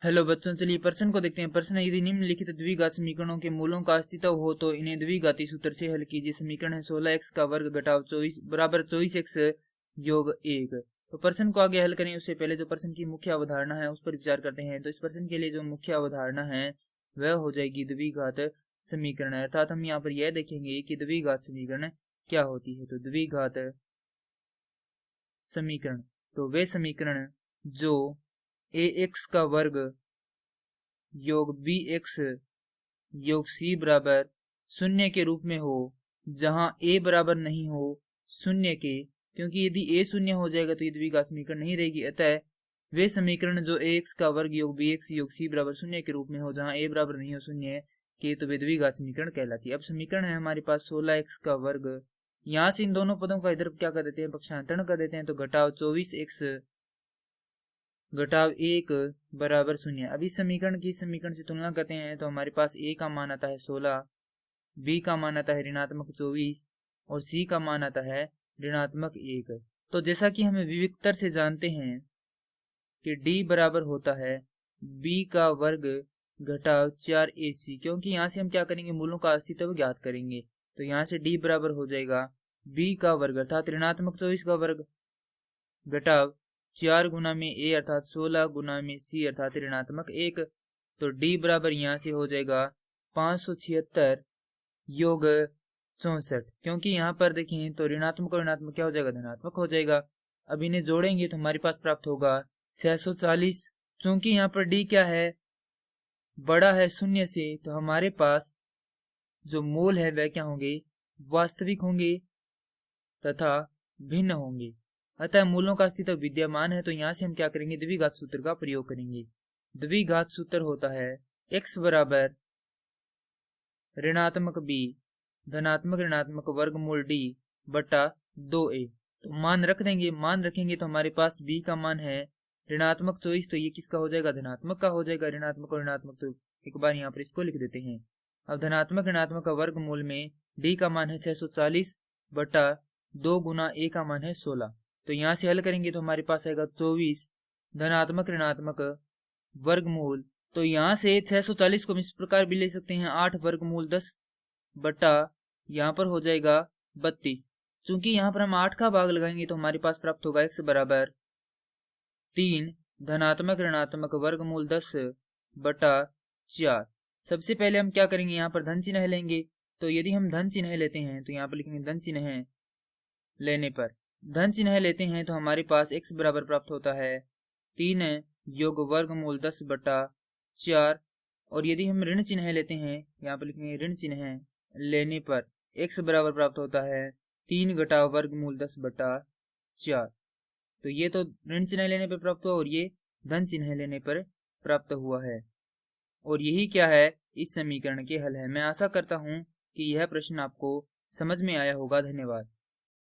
Hello बच्चों, चलिए प्रश्न को देखते हैं। प्रश्न है, यदि निम्नलिखित द्विघात समीकरणों के मूलों का अस्तित्व हो तो इन्हें द्विघाती सूत्र से हल कीजिए। समीकरण है 16x का वर्ग घटाव 24 बराबर 24x योग 1। तो प्रश्न को आगे हल करें उससे पहले जो प्रश्न की मुख्य अवधारणा है उस पर विचार करते हैं। तो इस प्रश्न के लिए जो मुख्य अवधारणा है वह हो जाएगी द्विघात समीकरण, अर्थात हम यहाँ पर यह देखेंगे कि द्विघात समीकरण क्या होती है। तो द्विघात समीकरण तो वे समीकरण जो ax का वर्ग योग bx योग c बराबर शून्य के रूप में हो, जहां a बराबर नहीं हो शून्य के, क्योंकि यदि a शून्य हो जाएगा तो ये द्विघात समीकरण नहीं रहेगी। अतः वे समीकरण जो ax का वर्ग योग bx योग c बराबर शून्य के रूप में हो, जहां a बराबर नहीं हो शून्य के, तो वे द्विघात समीकरण कहलाती है। अब समीकरण है हमारे पास 16x का वर्ग, यहाँ से इन दोनों पदों का इधर क्या कर देते हैं, पक्षांतरण कर देते हैं। तो घटाव 24x घटाव 1 बराबर शून्य। अब इस समीकरण की समीकरण से तुलना करते हैं तो हमारे पास a का मान आता है 16, b का मान आता है ऋणात्मक 24 और c का मान आता है ऋणात्मक 1। तो जैसा कि हमें विविक्तर से जानते हैं कि d बराबर होता है b का वर्ग घटाव 4ac, क्योंकि यहाँ से हम क्या करेंगे, मूलों का अस्तित्व ज्ञात करेंगे। तो यहाँ से d बराबर हो जाएगा b का वर्ग अर्थात ऋणात्मक 24 का वर्ग घटाव 4 गुना में a अर्थात 16 गुना में c अर्थात ऋणात्मक 1। तो d बराबर यहाँ से हो जाएगा 576 योग 64, क्योंकि यहाँ पर देखें तो ऋणात्मक और ऋणात्मक क्या हो जाएगा, धनात्मक हो जाएगा। अब इन्हें जोड़ेंगे तो हमारे पास प्राप्त होगा 640। चूंकि यहाँ पर d क्या है, बड़ा है शून्य से, तो हमारे पास जो मूल है वह क्या होंगे, वास्तविक होंगे तथा भिन्न होंगे। अतः मूलों का अस्तित्व विद्यमान है। तो यहाँ से हम क्या करेंगे, द्विघात सूत्र का प्रयोग करेंगे। द्विघात सूत्र होता है x बराबर ऋणात्मक b धनात्मक ऋणात्मक वर्गमूल d बटा 2a। तो मान रख देंगे, मान रखेंगे तो हमारे पास b का मान है ऋणात्मक 24, तो ये किसका हो जाएगा, धनात्मक का हो जाएगा। ऋणात्मक और ऋणात्मक तो एक बार यहाँ पर इसको लिख देते हैं। अब धनात्मक ऋणात्मक का वर्गमूल में d का मान है 640 बटा 2 गुना a का मान है 16। तो यहाँ से हल करेंगे तो हमारे पास आएगा 24 धनात्मक ऋणात्मक वर्गमूल। तो यहाँ से 640 को हम इस प्रकार भी ले सकते हैं, 8 वर्गमूल 10 बटा यहाँ पर हो जाएगा 32। चूंकि यहाँ पर हम 8 का भाग लगाएंगे तो हमारे पास प्राप्त होगा x बराबर 3 धनात्मक ऋणात्मक वर्गमूल 10 बटा 4। सबसे पहले हम क्या करेंगे, यहाँ पर धन चिन्ह लेंगे। तो यदि हम धन चिन्ह लेते हैं तो यहाँ पर लिखेंगे धन चिन्ह लेने पर, धन चिन्ह लेते हैं तो हमारे पास x बराबर प्राप्त होता है 3 योग वर्गमूल 10 बटा 4। और यदि हम ऋण चिन्ह लेते हैं, यहाँ पर लिखेंगे ऋण चिन्ह लेने पर x बराबर प्राप्त होता है 3 घटाव वर्गमूल 10 बटा 4। तो ये तो ऋण चिन्ह लेने पर प्राप्त हुआ और ये धन चिन्ह लेने पर प्राप्त हुआ है। और यही क्या है, इस समीकरण के हल है। मैं आशा करता हूँ कि यह प्रश्न आपको समझ में आया होगा। धन्यवाद।